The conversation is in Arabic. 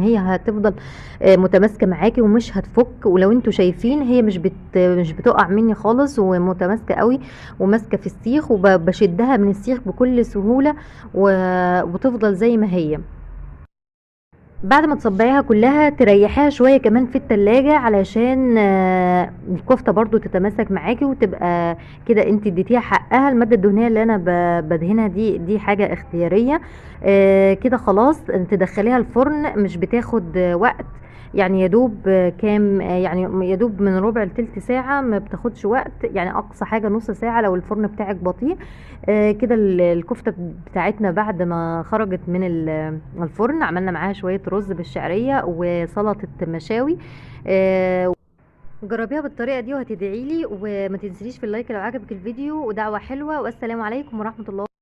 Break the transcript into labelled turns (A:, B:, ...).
A: هي هتفضل متماسكه معاكي ومش هتفك. ولو انتوا شايفين هي مش بتقع مني خالص، ومتماسكه قوي وماسكه في السيخ، وبشدها من السيخ بكل سهوله وتفضل زي ما هي. بعد ما تصبعيها كلها تريحيها شوية كمان في التلاجة علشان الكفتة برضو تتماسك معاكي وتبقى كده انت اديتيها حقها. المادة الدهنية اللي انا بدهنها دي حاجة اختيارية. كده خلاص تدخليها الفرن، مش بتاخد وقت، يعني يدوب كام يعني يدوب من ربع لتلت ساعة، ما بتاخدش وقت، يعني اقصى حاجة نص ساعة لو الفرن بتاعك بطيء. كده الكفتة بتاعتنا بعد ما خرجت من الفرن، عملنا معاها شوية رز بالشعرية وسلطة مشاوي. جربيها بالطريقة دي وهتدعيلي، وما تنسيش في اللايك لو عجبك الفيديو، ودعوة حلوة، والسلام عليكم ورحمة الله.